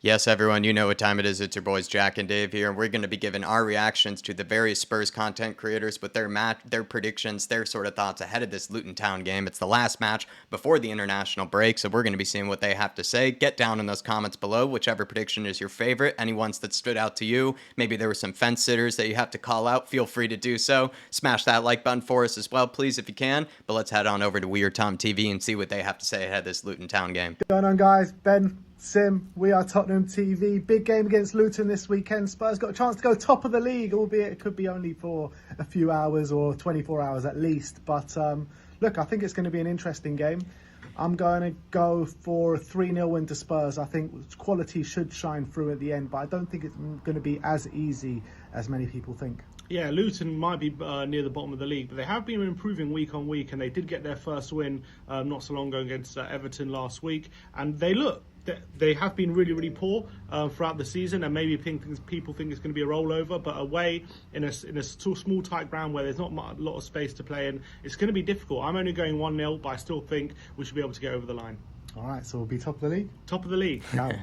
Yes, everyone, you know what time it is. It's your boys Jack and Dave here, and we're going to be giving our reactions to the various Spurs content creators with their predictions, their sort of thoughts ahead of this Luton Town game. It's the last match before the international break, so we're going to be seeing what they have to say. Get down in those comments below, whichever prediction is your favorite, any ones that stood out to you. Maybe there were some fence sitters that you have to call out. Feel free to do so. Smash that like button for us as well, please, if you can. But let's head on over to Tom TV and see what they have to say ahead of this Luton Town game. What's going on, guys? Ben, Sim, we are Tottenham TV. Big game against Luton this weekend. Spurs got a chance to go top of the league, albeit it could be only for a few hours or 24 hours at least. But look, I think it's going to be an interesting game. I'm going to go for a 3-0 win to Spurs. I think quality should shine through at the end, but I don't think it's going to be as easy as many people think. Yeah, Luton might be near the bottom of the league, but they have been improving week on week, and they did get their first win not so long ago against Everton last week. And they have been really, really poor throughout the season, and maybe people think it's going to be a rollover, but away in a small, tight ground where there's not a lot of space to play in, it's going to be difficult. I'm only going 1-0, but I still think we should be able to get over the line. All right, so we'll be top of the league? Top of the league. Yeah.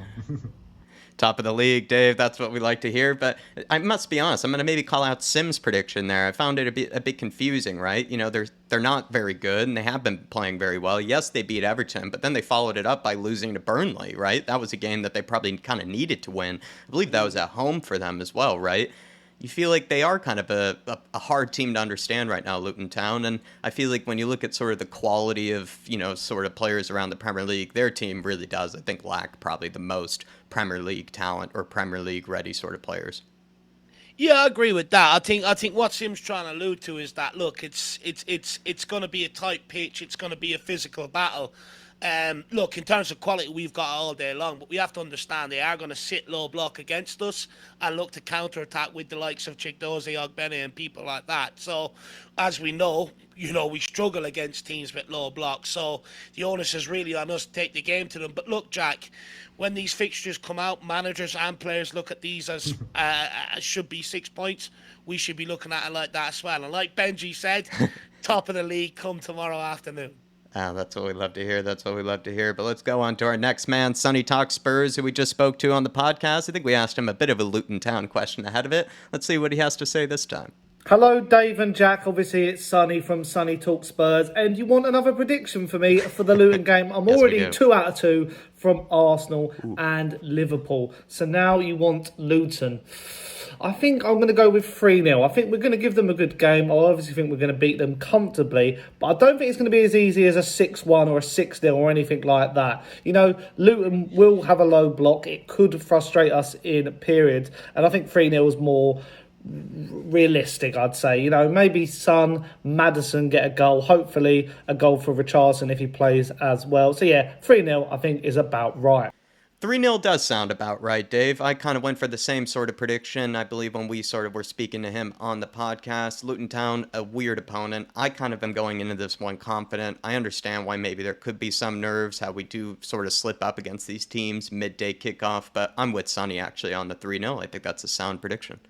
Top of the league, Dave. That's what we like to hear. But I must be honest, I'm going to maybe call out Sim's prediction there. I found it a bit confusing, right? You know, they're not very good, and they have been playing very well. Yes, they beat Everton, but then they followed it up by losing to Burnley, right? That was a game that they probably kind of needed to win. I believe that was at home for them as well, right? You feel like they are kind of a hard team to understand right now, Luton Town. And I feel like when you look at sort of the quality of, you know, sort of players around the Premier League, their team really does, I think, lack probably the most Premier League talent or Premier League ready sort of players. Yeah, I agree with that. I think what Sim's trying to allude to is that, look, it's going to be a tight pitch. It's going to be a physical battle. Look, in terms of quality, we've got all day long, but we have to understand they are going to sit low block against us and look to counter-attack with the likes of Chikdoze, Ogbene and people like that. So, as we know, we struggle against teams with low block. So, the onus is really on us to take the game to them. But look, Jack, when these fixtures come out, managers and players look at these as should be 6 points. We should be looking at it like that as well. And like Benji said, top of the league come tomorrow afternoon. That's what we love to hear. That's what we love to hear. But let's go on to our next man, Sonny Talk Spurs, who we just spoke to on the podcast. I think we asked him a bit of a Luton Town question ahead of it. Let's see what he has to say this time. Hello, Dave and Jack. Obviously, it's Sonny from Sonny Talk Spurs. And you want another prediction for me for the Luton game? I'm Yes, already 2 out of 2 from Arsenal and Liverpool. So now you want Luton. I think I'm going to go with 3-0. I think we're going to give them a good game. I obviously think we're going to beat them comfortably. But I don't think it's going to be as easy as a 6-1 or a 6-0 or anything like that. You know, Luton will have a low block. It could frustrate us in periods. And I think 3-0 is more realistic, I'd say. You know, maybe Son, Maddison get a goal. Hopefully a goal for Richarlison if he plays as well. So yeah, 3-0 I think is about right. 3-0 does sound about right, Dave. I kind of went for the same sort of prediction, I believe, when we sort of were speaking to him on the podcast. Luton Town, a weird opponent. I kind of am going into this one confident. I understand why maybe there could be some nerves, how we do sort of slip up against these teams, midday kickoff, but I'm with Sonny, actually, on the 3-0. I think that's a sound prediction.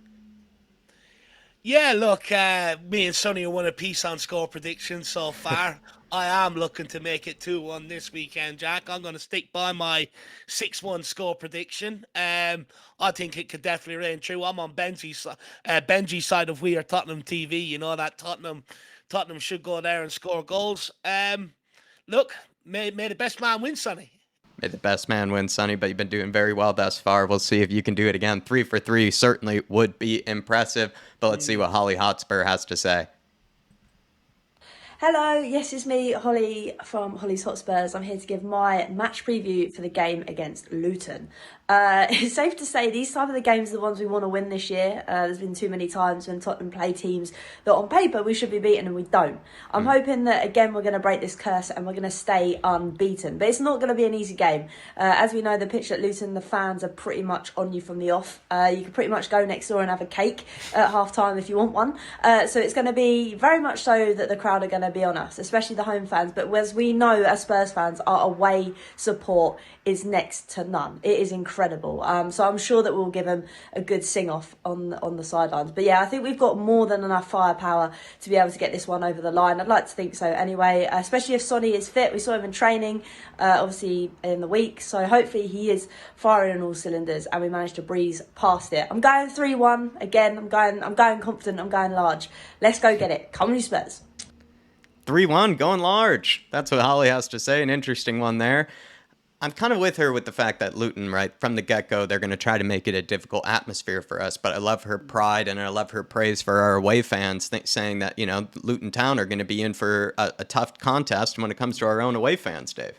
Yeah, look, me and Sonny are one apiece on score predictions so far. I am looking to make it 2-1 this weekend, Jack. I'm going to stick by my 6-1 score prediction. I think it could definitely rain true. I'm on Benji's side of We Are Tottenham TV. You know that Tottenham should go there and score goals. Look, may the best man win, Sonny. May the best man win, Sonny, but you've been doing very well thus far. We'll see if you can do it again. 3 for 3 certainly would be impressive, but let's see what IrishHotspur has to say. Hello, yes, it's me, Holly from Holly's Hotspurs. I'm here to give my match preview for the game against Luton. It's safe to say these type of the games are the ones we want to win this year. There's been too many times when Tottenham play teams that on paper we should be beaten and we don't. I'm hoping that again we're going to break this curse and we're going to stay unbeaten. But it's not going to be an easy game. As we know, the pitch at Luton, the fans are pretty much on you from the off. You can pretty much go next door and have a cake at half time if you want one. So it's going to be very much so that the crowd are going to be on us, especially the home fans. But as we know as Spurs fans, our away support is next to none. It is incredible. incredible. So I'm sure that we'll give him a good sing-off on the sidelines. But yeah, I think we've got more than enough firepower to be able to get this one over the line. I'd like to think so anyway, especially if Sonny is fit. We saw him in training, obviously in the week. So hopefully he is firing on all cylinders and we managed to breeze past it. I'm going 3-1 again. I'm going confident. I'm going large. Let's go get it. Come on, you Spurs. 3-1, going large. That's what Holly has to say. An interesting one there. I'm kind of with her with the fact that Luton, right, from the get-go, they're going to try to make it a difficult atmosphere for us. But I love her pride and I love her praise for our away fans, saying that, Luton Town are going to be in for a tough contest when it comes to our own away fans, Dave.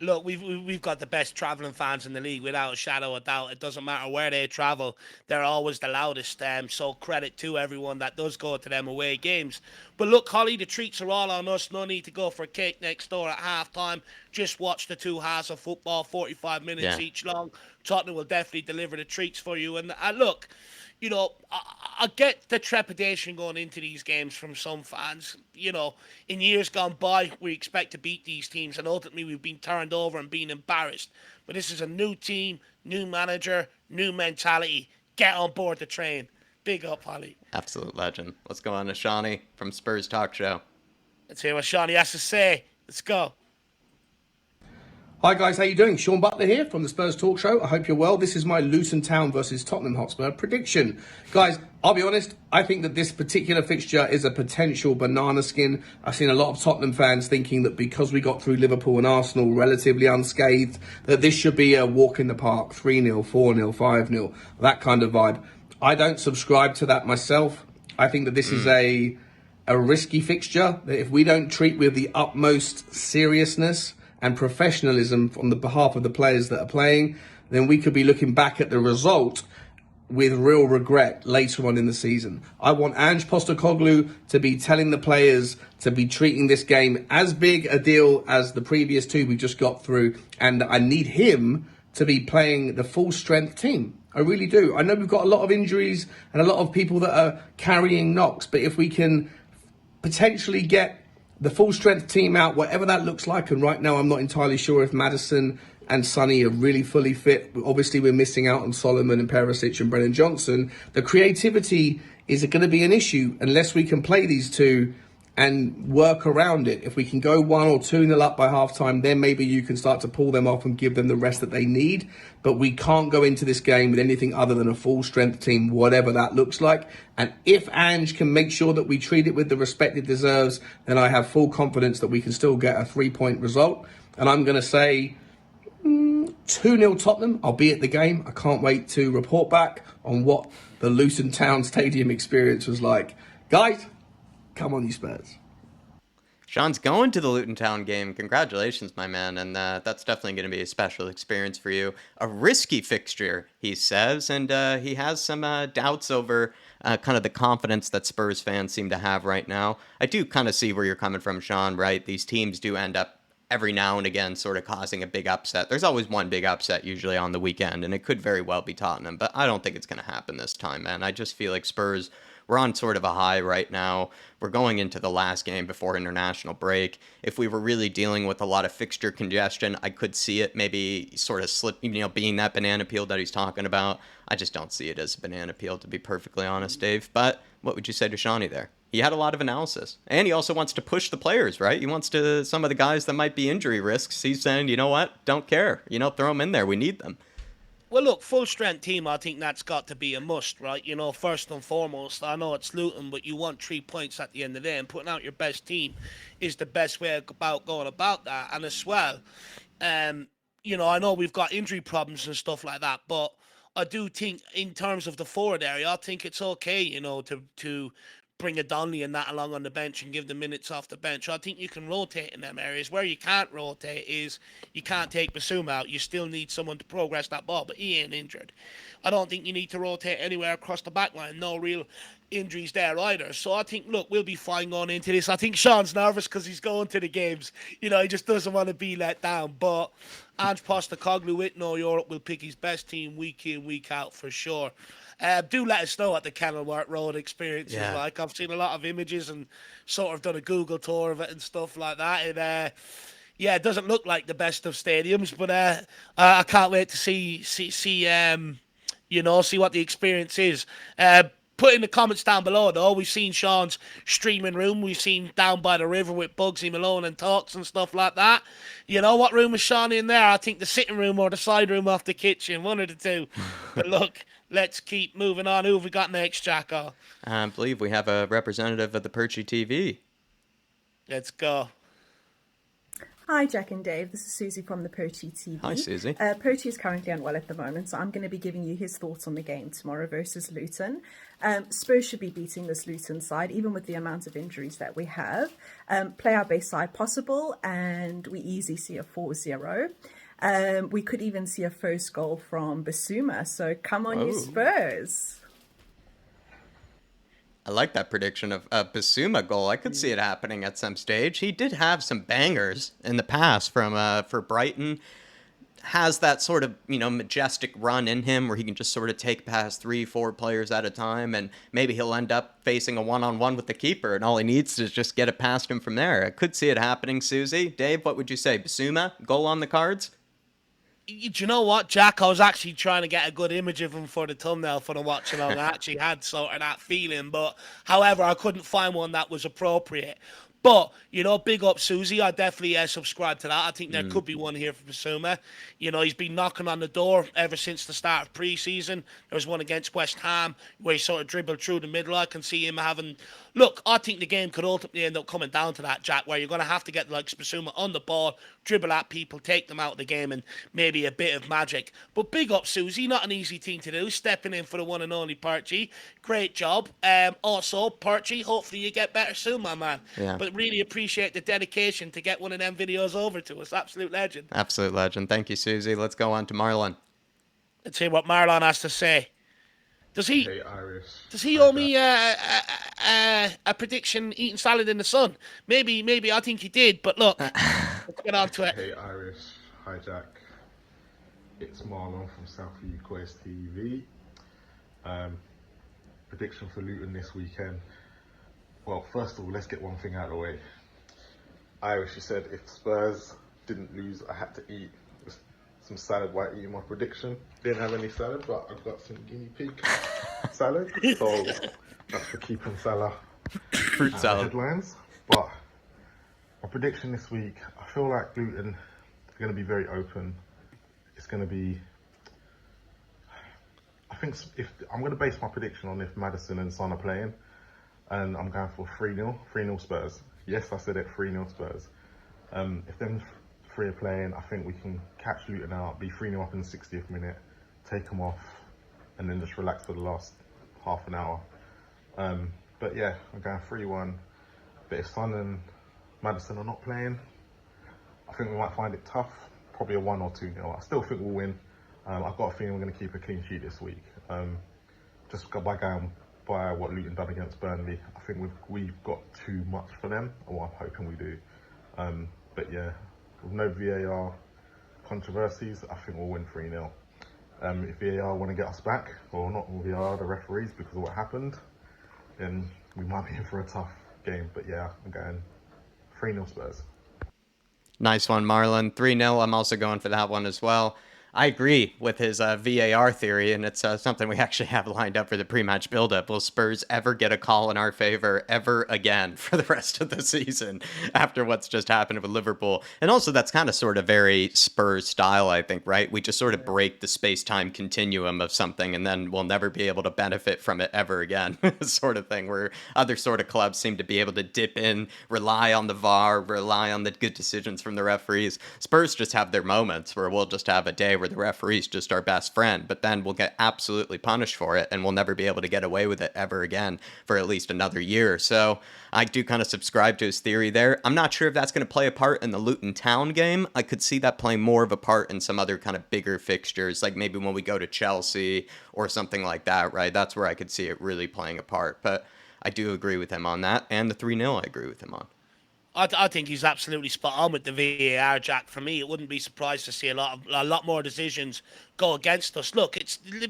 Look, we've got the best travelling fans in the league without a shadow of doubt. It doesn't matter where they travel; they're always the loudest. So credit to everyone that does go to them away games. But look, Holly, the treats are all on us. No need to go for a cake next door at halftime. Just watch the two halves of football, 45 minutes each long. Tottenham will definitely deliver the treats for you. And look, I get the trepidation going into these games from some fans. In years gone by, we expect to beat these teams, and ultimately we've been turned over and been embarrassed. But this is a new team, new manager, new mentality. Get on board the train. Big up, Holly. Absolute legend. Let's go on to Shawnee from Spurs Talk Show. Let's hear what Shawnee has to say. Let's go. Hi guys, how you doing? Sean Butler here from the Spurs Talk Show. I hope you're well. This is my Luton Town versus Tottenham Hotspur prediction. Guys, I'll be honest, I think that this particular fixture is a potential banana skin. I've seen a lot of Tottenham fans thinking that because we got through Liverpool and Arsenal relatively unscathed, that this should be a walk in the park, 3-0, 4-0, 5-0, that kind of vibe. I don't subscribe to that myself. I think that this is a risky fixture, that if we don't treat with the utmost seriousness and professionalism on the behalf of the players that are playing, then we could be looking back at the result with real regret later on in the season. I want Ange Postecoglou to be telling the players to be treating this game as big a deal as the previous two we just got through, and I need him to be playing the full strength team. I really do. I know we've got a lot of injuries and a lot of people that are carrying knocks, but if we can potentially get the full strength team out, whatever that looks like, and right now I'm not entirely sure if Maddison and Sonny are really fully fit. Obviously we're missing out on Solomon and Perisic and Brennan Johnson. The creativity is going to be an issue unless we can play these two and work around it. If we can go 1 or 2-0 up by half-time, then maybe you can start to pull them off and give them the rest that they need. But we can't go into this game with anything other than a full-strength team, whatever that looks like. And if Ange can make sure that we treat it with the respect it deserves, then I have full confidence that we can still get a 3-point result. And I'm going to say 2-0 Tottenham. I'll be at the game. I can't wait to report back on what the Luton Town Stadium experience was like. Guys, come on, you Spurs. Sean's going to the Luton Town game. Congratulations, my man. And that's definitely going to be a special experience for you. A risky fixture, he says. And he has some doubts over kind of the confidence that Spurs fans seem to have right now. I do kind of see where you're coming from, Sean, right? These teams do end up every now and again sort of causing a big upset. There's always one big upset usually on the weekend, and it could very well be Tottenham. But I don't think it's going to happen this time, man. I just feel like Spurs, we're on sort of a high right now. We're going into the last game before international break. If we were really dealing with a lot of fixture congestion, I could see it maybe sort of slip, being that banana peel that he's talking about. I just don't see it as a banana peel, to be perfectly honest, Dave. But what would you say to Shawnee there? He had a lot of analysis. And he also wants to push the players, right? He wants to, some of the guys that might be injury risks, he's saying, you know what? Don't care. Throw them in there. We need them. Well, look, full-strength team, I think that's got to be a must, right? First and foremost, I know it's Luton, but you want 3 points at the end of the day, and putting out your best team is the best way about going about that. And as well, I know we've got injury problems and stuff like that, but I do think in terms of the forward area, I think it's okay, to bring a Donnelly and that along on the bench and give the minutes off the bench. I think you can rotate in them areas. Where you can't rotate is you can't take Basuma out. You still need someone to progress that ball, but he ain't injured. I don't think you need to rotate anywhere across the back line. No real injuries there either. So I think, look, we'll be fine going into this. I think Sean's nervous because he's going to the games. He just doesn't want to be let down. But Ange Postecoglou with No Europe will pick his best team week in, week out for sure. Do let us know what the Kenilworth Road experience is like. I've seen a lot of images and sort of done a Google tour of it and stuff like that. And Yeah, it doesn't look like the best of stadiums, but I can't wait to see see what the experience is. Put in the comments down below, though. We've seen Sean's streaming room. We've seen down by the river with Bugsy Malone and Talks and stuff like that. You know, what room is Sean in there? I think the sitting room or the side room off the kitchen, one of the two. But look, let's keep moving on. Who have we got next, Jacko? I believe we have a representative of the Perchy TV. Let's go. Hi, Jack and Dave. This is Susie from the Perchy TV. Hi, Susie. Perchy is currently unwell at the moment, so I'm going to be giving you his thoughts on the game tomorrow versus Luton. Spurs should be beating this Luton side, even with the amount of injuries that we have. Play our best side possible, and we easily see a 4-0. We could even see a first goal from Basuma, so come on, you Spurs. I like that prediction of a Basuma goal. I could see it happening at some stage. He did have some bangers in the past from for Brighton. Has that sort of, majestic run in him where he can just sort of take past 3-4 players at a time, and maybe he'll end up facing a one-on-one with the keeper, and all he needs is just get it past him from there. I could see it happening, Susie. Dave, what would you say? Basuma, goal on the cards? Do you know what, Jack? I was actually trying to get a good image of him for the thumbnail for the watch along. I actually had sort of that feeling, but however, I couldn't find one that was appropriate. But, big up Susie. I definitely subscribe to that. I think there could be one here for Basuma. He's been knocking on the door ever since the start of pre-season. There was one against West Ham where he sort of dribbled through the middle. I can see him having... Look, I think the game could ultimately end up coming down to that, Jack, where you're going to have to get like Basuma on the ball, dribble at people, take them out of the game, and maybe a bit of magic. But big up Susie. Not an easy thing to do, stepping in for the one and only Perchy. Great job. Also, Perchy, hopefully you get better soon, my man. Yeah. But really appreciate the dedication to get one of them videos over to us. Absolute legend. Absolute legend. Thank you, Susie. Let's go on to Marlon. Let's hear what Marlon has to say. Does he Hey, owe me a prediction eating salad in the sun? Maybe I think he did, but look, let's get on to it. Hey Irish, hi Jack. It's Marlon from Coys TV. Prediction for Luton this weekend. Well, first of all, let's get one thing out of the way. Irish, you said if Spurs didn't lose, I had to eat some salad while eating my prediction. Didn't have any salad, but I've got some guinea pig salad. So that's for keeping Salah Fruit salad. headlines. But my prediction this week, I feel like Luton are going to be very open. It's going to be... I think if I'm going to base my prediction on if Maddison and Son are playing, and I'm going for 3-0, 3-0 Spurs. Yes, I said it, 3-0 Spurs. If them three are playing, I think we can catch Luton out, be 3-0 up in the 60th minute, take them off, and then just relax for the last half an hour. But yeah, I'm going 3-1. But if Son and Maddison are not playing, I think we might find it tough. Probably a 1 or 2-0. I still think we'll win. I've got a feeling we're going to keep a clean sheet this week. Just by going by what Luton done against Burnley, I think we've got too much for them, or I'm hoping we do. But yeah, with no VAR controversies, I think we'll win 3-0. If VAR want to get us back, or not VAR, the referees, because of what happened, then we might be in for a tough game. But yeah, I'm going 3-0 Spurs. Nice one, Marlon. 3-0. I'm also going for that one as well. I agree with his VAR theory, and it's something we actually have lined up for the pre-match build-up. Will Spurs ever get a call in our favor ever again for the rest of the season after what's just happened with Liverpool? And also, that's kind of sort of very Spurs style, I think, right? We just sort of break the space-time continuum of something, and then we'll never be able to benefit from it ever again, sort of thing, where other sort of clubs seem to be able to dip in, rely on the VAR, rely on the good decisions from the referees. Spurs just have their moments where we'll just have a day where the referee's just our best friend, but then we'll get absolutely punished for it, and we'll never be able to get away with it ever again for at least another year. So I do kind of subscribe to his theory there. I'm not sure if that's going to play a part in the Luton Town game. I could see that playing more of a part in some other kind of bigger fixtures, like maybe when we go to Chelsea or something like that, right? That's where I could see it really playing a part. But I do agree with him on that, and the 3-0 I agree with him on. I think he's absolutely spot on with the VAR, Jack. For me, it wouldn't be surprised to see a lot more decisions go against us. Look,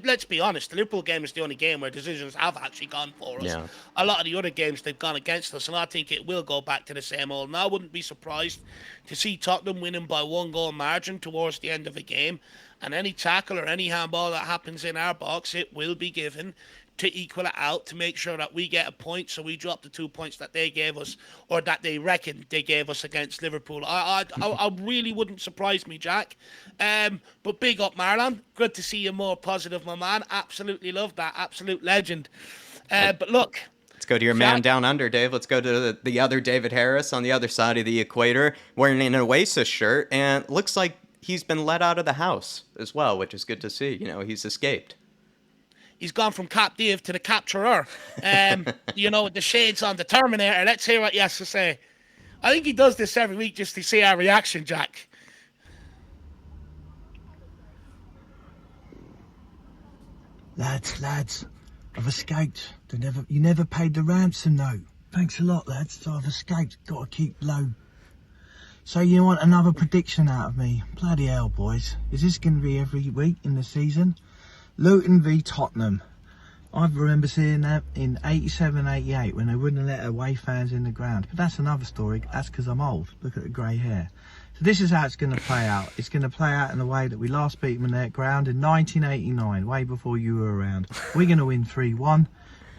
let's be honest. The Liverpool game is the only game where decisions have actually gone for us. Yeah. A lot of the other games they've gone against us, and I think it will go back to the same old. And I wouldn't be surprised to see Tottenham winning by 1 goal margin towards the end of a game. And any tackle or any handball that happens in our box, it will be given to equal it out, to make sure that we get a point, so we drop the 2 points that they gave us, or that they reckon they gave us against Liverpool. I really wouldn't surprise me, Jack. But big up, Marlon. Good to see you more positive, my man. Absolutely love that. Absolute legend. But look, let's go to your man down under, Dave. Let's go to the other David Harris on the other side of the equator, wearing an Oasis shirt, and looks like he's been let out of the house as well, which is good to see. He's escaped. He's gone from captive to the capturer. With the shades on the Terminator. Let's hear what he has to say. I think he does this every week just to see our reaction, Jack. Lads, I've escaped. You never paid the ransom note. Thanks a lot, lads. So I've escaped. Got to keep low. So you want another prediction out of me? Bloody hell, boys. Is this going to be every week in the season? Luton v Tottenham. I remember seeing that in 87, 88 when they wouldn't let away fans in the ground. But that's another story. That's because I'm old. Look at the grey hair. So this is how it's going to play out. It's going to play out in the way that we last beat them in their ground in 1989, way before you were around. We're going to win 3-1.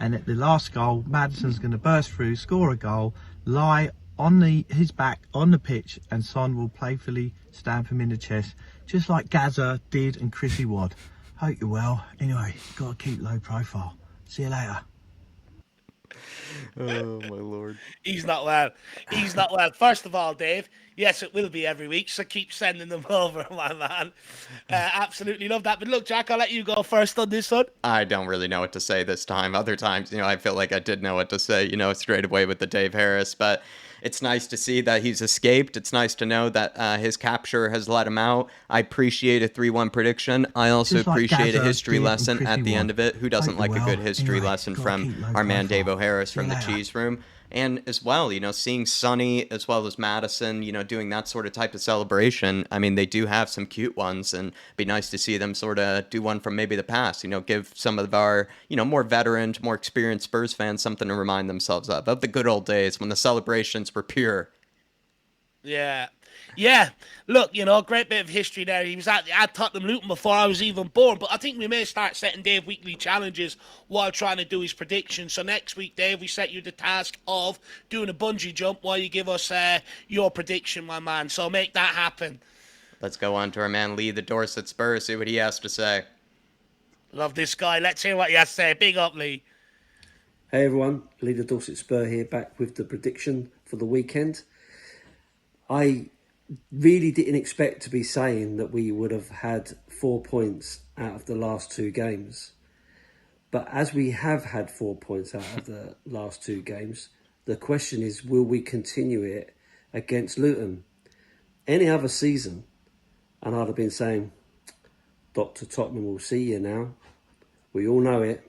And at the last goal, Maddison's going to burst through, score a goal, lie on his back on the pitch, and Son will playfully stamp him in the chest, just like Gaza did and Chrissy Wadd. Hope you're well. Anyway, got to keep low profile. See you later. Oh, my Lord. He's not well. First of all, Dave, yes, it will be every week, so keep sending them over, my man. Absolutely love that. But look, Jack, I'll let you go first on this one. I don't really know what to say this time. Other times, I feel like I did know what to say, straight away with the Dave Harris. But it's nice to see that he's escaped. It's nice to know that his capture has let him out. I appreciate a 3-1 prediction. I also appreciate a history lesson at the end of it. Who doesn't like a good history lesson from our man Dave O'Harris from the Cheese Room? And as well, seeing Sonny as well as Maddison, doing that sort of type of celebration. I mean, they do have some cute ones, and it'd be nice to see them sort of do one from maybe the past, give some of our, more veteran, more experienced Spurs fans something to remind themselves of the good old days when the celebrations were pure. Yeah. Look, great bit of history there. He was at Tottenham Luton before I was even born. But I think we may start setting Dave weekly challenges while trying to do his predictions. So next week, Dave, we set you the task of doing a bungee jump while you give us your prediction, my man. So make that happen. Let's go on to our man Lee, the Dorset Spurs, see what he has to say. Love this guy. Let's hear what he has to say. Big up, Lee. Hey, everyone. Lee, the Dorset Spur here, back with the prediction for the weekend. I really didn't expect to be saying that we would have had 4 points out of the last 2 games. But as we have had 4 points out of the last 2 games, the question is, will we continue it against Luton? Any other season, and I'd have been saying, Dr. Tottenham will see you now. We all know it.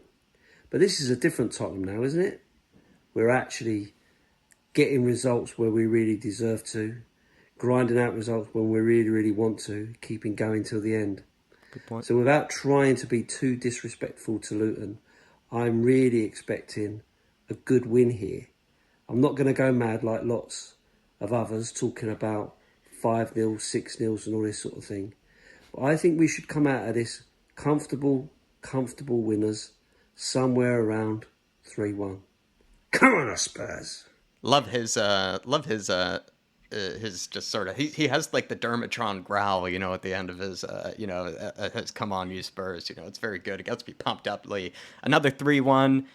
But this is a different Tottenham now, isn't it? We're actually getting results where we really deserve to, grinding out results when we really, really want to, keeping going till the end. Good point. So without trying to be too disrespectful to Luton, I'm really expecting a good win here. I'm not going to go mad like lots of others talking about 5-0, 6-0 and all this sort of thing. But I think we should come out of this comfortable winners, somewhere around 3-1. Come on, Spurs! Love his just sort of he has like the Dermatron growl, at the end of his his come on you Spurs, it's very good. It gets me pumped up. Lee, another 3-1.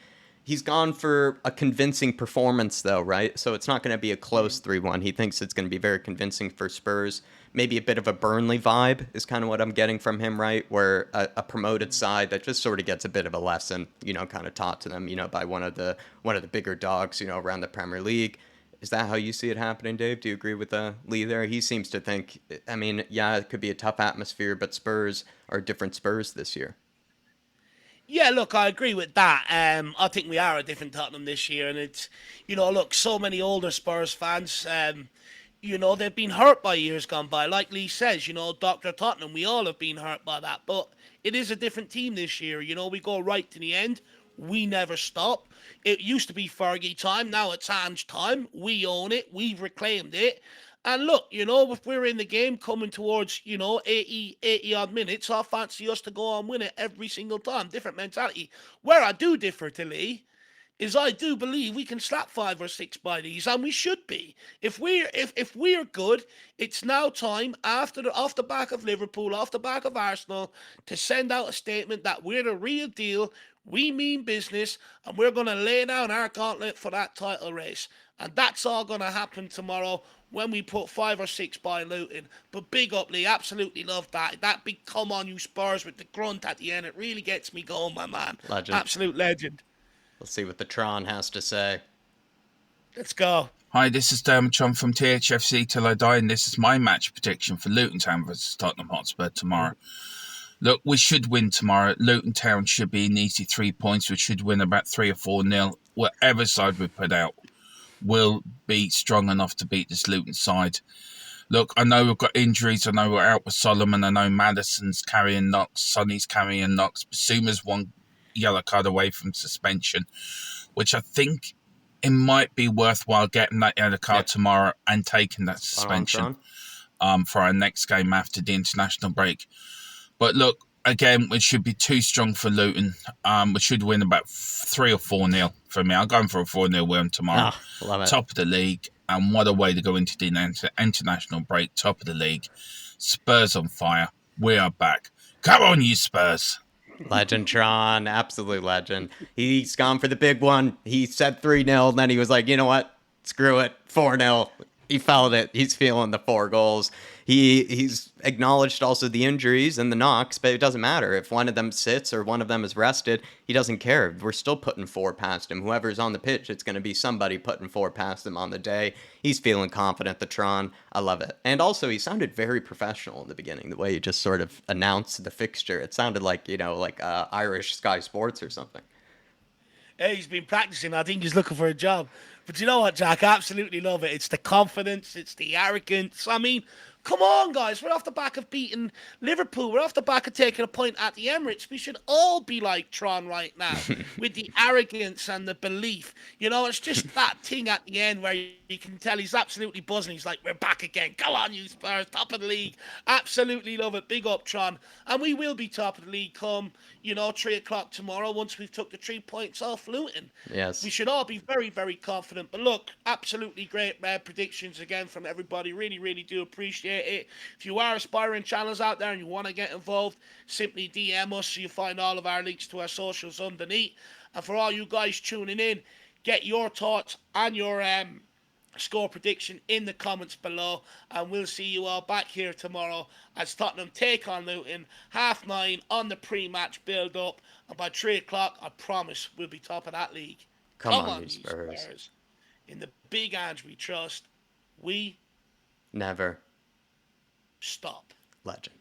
He's gone for a convincing performance though, right? So it's not going to be a close 3-1. He thinks it's going to be very convincing for Spurs. Maybe a bit of a Burnley vibe is kind of what I'm getting from him, right? Where a promoted side that just sort of gets a bit of a lesson, kind of taught to them, by one of the bigger dogs, around the Premier League. Is that how you see it happening, Dave? Do you agree with Lee there? He seems to think, it could be a tough atmosphere, but Spurs are different Spurs this year. Yeah, look, I agree with that. I think we are a different Tottenham this year, and it's, look, so many older Spurs fans, they've been hurt by years gone by. Like Lee says, Dr. Tottenham, we all have been hurt by that, but it is a different team this year. We go right to the end. We never stop. It used to be Fergie time. Now it's Ange time. We own it. We've reclaimed it. And look, if we're in the game coming towards, 80 odd minutes, I fancy us to go and win it every single time. Different mentality. Where I do differ to Lee is I do believe we can slap 5 or 6 by these, and we should be. If we're good, it's now time off the back of Liverpool, off the back of Arsenal, to send out a statement that we're the real deal. We mean business, and we're going to lay down our gauntlet for that title race. And that's all going to happen tomorrow when we put 5 or 6 by Luton. But big up, Lee. Absolutely love that. That big come on you Spurs with the grunt at the end. It really gets me going, my man. Legend. Absolute legend. Let's see what the Tron has to say. Let's go. Hi, this is Dermot Tron from thfc Till I Die, and this is my match prediction for Luton Town versus Tottenham Hotspur tomorrow. Look, we should win tomorrow. Luton Town should be an easy 3 points. We should win about 3 or 4-0. Whatever side we put out will be strong enough to beat this Luton side. Look, I know we've got injuries. I know we're out with Solomon. I know Maddison's carrying knocks. Sonny's carrying knocks. Basuma's one yellow card away from suspension, which I think it might be worthwhile getting that yellow card tomorrow and taking that suspension for our next game after the international break. But look, again, we should be too strong for Luton. We should win about 3 or 4-0 for me. I'm going for a 4-0 win tomorrow. Love it. Top of the league. And what a way to go into the international break. Top of the league. Spurs on fire. We are back. Come on, you Spurs. Legend Tron, absolute legend. He's gone for the big one. He said 3-0, then he was like, you know what? Screw it. 4-0. He felt it. He's feeling the 4 goals. He's acknowledged also the injuries and the knocks, but it doesn't matter. If one of them sits or one of them is rested, he doesn't care. We're still putting 4 past him. Whoever's on the pitch, it's going to be somebody putting 4 past him on the day. He's feeling confident, the Tron. I love it. And also, he sounded very professional in the beginning, the way he just sort of announced the fixture. It sounded like, Irish Sky Sports or something. Hey, he's been practicing. I think he's looking for a job. But you know what, Jack? I absolutely love it. It's the confidence. It's the arrogance. I mean, come on, guys. We're off the back of beating Liverpool. We're off the back of taking a point at the Emirates. We should all be like Tron right now with the arrogance and the belief. It's just that thing at the end where you can tell he's absolutely buzzing. He's like, we're back again. Go on, you Spurs. Top of the league. Absolutely love it. Big up, Tron. And we will be top of the league come, 3 o'clock tomorrow once we've took the 3 points off Luton. Yes. We should all be very, very confident. But look, absolutely great predictions again from everybody. Really, really do appreciate it. If you are aspiring channels out there and you want to get involved, simply DM us so you find all of our links to our socials underneath. And for all you guys tuning in, get your thoughts and your score prediction in the comments below, and we'll see you all back here tomorrow as Tottenham take on Luton 9:30 on the pre-match build-up, and by 3 o'clock I promise we'll be top of that league. Come on, you Spurs. In the big Ange we trust, we never stop. Legend.